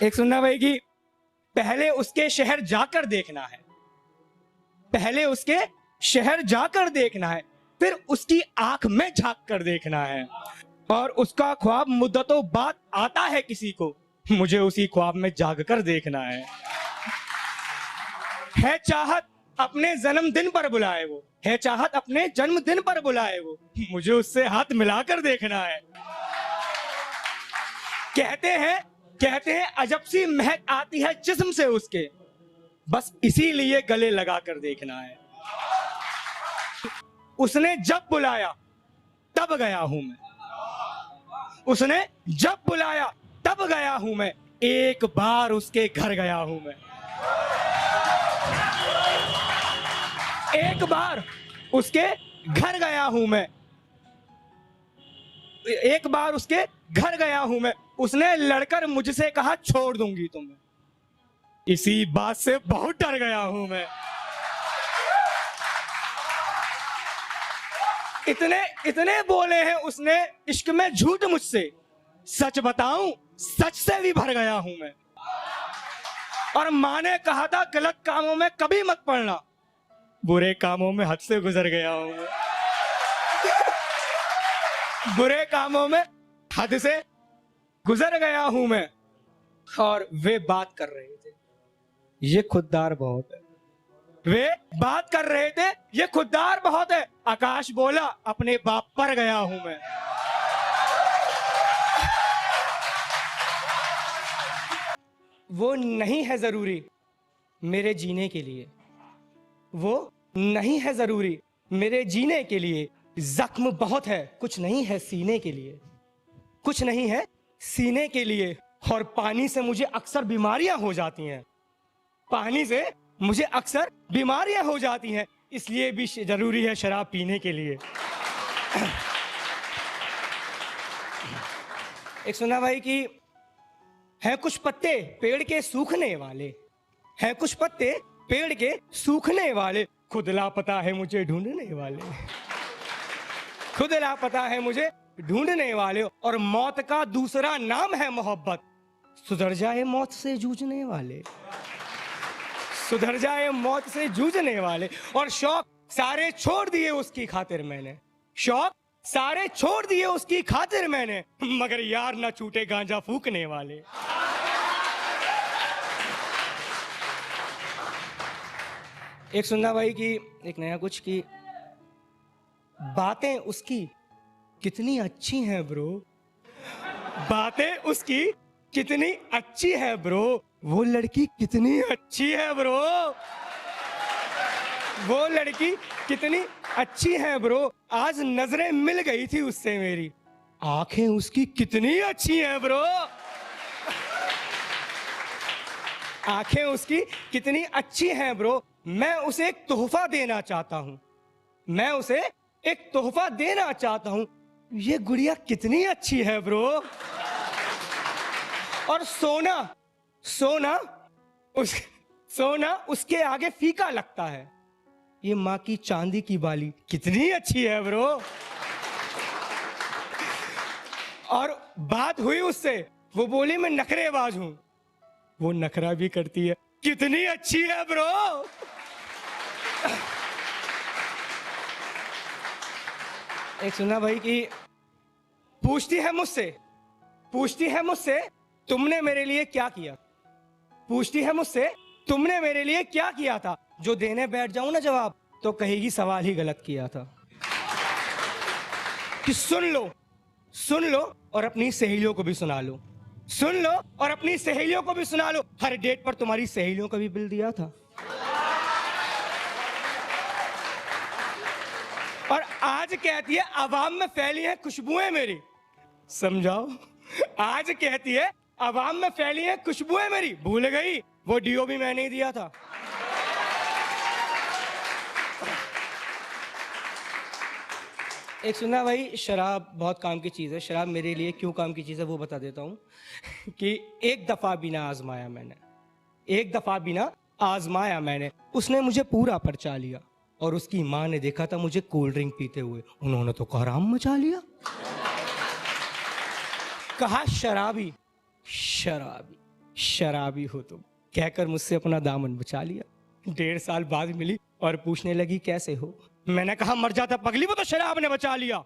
एक सुनना भाई कि पहले उसके शहर जाकर देखना है, पहले उसके शहर जाकर देखना है, फिर उसकी आंख में झांक कर देखना है, और उसका ख्वाब मुद्दतों बाद आता है किसी को, मुझे उसी ख्वाब में जाग कर देखना है चाहत अपने जन्मदिन पर बुलाए वो, है चाहत अपने जन्मदिन पर बुलाए वो, मुझे उससे हाथ मिलाकर देखना है। कहते हैं अजब सी महक आती है जिस्म से उसके, बस इसीलिए गले लगा कर देखना है। उसने जब बुलाया तब गया हूं मैं, उसने जब बुलाया तब गया हूं मैं, एक बार उसके घर गया हूं मैं, एक बार उसके घर गया हूं मैं, एक बार उसके घर गया हूं मैं, उसने लड़कर मुझसे कहा छोड़ दूंगी तुम्हें, इसी बात से बहुत डर गया हूं मैं। इतने बोले हैं उसने इश्क में झूठ मुझसे, सच बताऊं सच से भी भर गया हूं मैं। और माँ ने कहा था गलत कामों में कभी मत पड़ना, बुरे कामों में हद से गुजर गया हूं मैं, बुरे कामों में हद से गुजर गया हूं मैं। और वे बात कर रहे थे, ये खुददार बहुत है, वे बात कर रहे थे, ये खुददार बहुत है। आकाश बोला अपने बाप पर गया हूं मैं। वो नहीं है जरूरी मेरे जीने के लिए, वो नहीं है जरूरी मेरे जीने के लिए, जख्म बहुत है कुछ नहीं है सीने के लिए, कुछ नहीं है सीने के लिए। और पानी से मुझे अक्सर बीमारियां हो जाती हैं, पानी से मुझे अक्सर बीमारियां हो जाती हैं, इसलिए भी जरूरी है शराब पीने के लिए। एक सुना भाई कि है कुछ पत्ते पेड़ के सूखने वाले, है कुछ पत्ते पेड़ के सूखने वाले, खुद लापता है मुझे ढूंढने वाले, खुद लापता है मुझे ढूंढने वाले। और मौत का दूसरा नाम है मोहब्बत, सुधर जाए मौत से जूझने वाले, सुधर जाए मौत से जूझने वाले। और शौक सारे छोड़ दिए उसकी खातिर मैंने, शौक सारे छोड़ दिए उसकी खातिर मैंने, मगर यार ना छूटे गांजा फूकने वाले। एक सुनना भाई कि एक नया कुछ की बातें उसकी कितनी अच्छी हैं ब्रो, बातें उसकी कितनी अच्छी है ब्रो, वो लड़की कितनी अच्छी है ब्रो, वो लड़की कितनी अच्छी है ब्रो। आज नजरें मिल गई थी उससे मेरी, आंखें उसकी कितनी अच्छी हैं ब्रो, आंखें उसकी कितनी अच्छी हैं ब्रो। मैं उसे एक तोहफा देना चाहता हूं, मैं उसे एक तोहफा देना चाहता हूं, ये गुड़िया कितनी अच्छी है ब्रो। और सोना सोना सोना उसके आगे फीका लगता है, ये माँ की चांदी की बाली कितनी अच्छी है ब्रो। और बात हुई उससे, वो बोली मैं नखरेबाज हूं, वो नखरा भी करती है, कितनी अच्छी है ब्रो। एक सुना भाई कि पूछती है मुझसे तुमने मेरे लिए क्या किया, पूछती है मुझसे तुमने मेरे लिए क्या किया था, जो देने बैठ जाऊं ना जवाब तो कहेगी सवाल ही गलत किया था। कि सुन लो और अपनी सहेलियों को भी सुना लो, सुन लो और अपनी सहेलियों को भी सुना लो, हर डेट पर तुम्हारी सहेलियों का भी बिल दिया था। और आज कहती है अवाम में फैली है खुशबुएं मेरी, समझाओ, आज कहती है अवाम में फैली है खुशबुएं मेरी, भूल गई वो डीओ भी मैंने ही दिया था। एक सुना भाई शराब बहुत काम की चीज है, शराब मेरे लिए क्यों काम की चीज है वो बता देता हूं। कि एक दफा बिना आजमाया मैंने, एक दफा बिना आजमाया मैंने, उसने मुझे पूरा परचा लिया, और उसकी माँ ने देखा था मुझे कोल्ड ड्रिंक पीते हुए, उन्होंने तो कोहराम मचा लिया। कहा शराबी शराबी, शराबी हो तुम, कहकर मुझसे अपना दामन बचा लिया। 1.5 साल बाद मिली और पूछने लगी कैसे हो। मैंने कहा मर जाता पगली, वो तो शराब ने बचा लिया।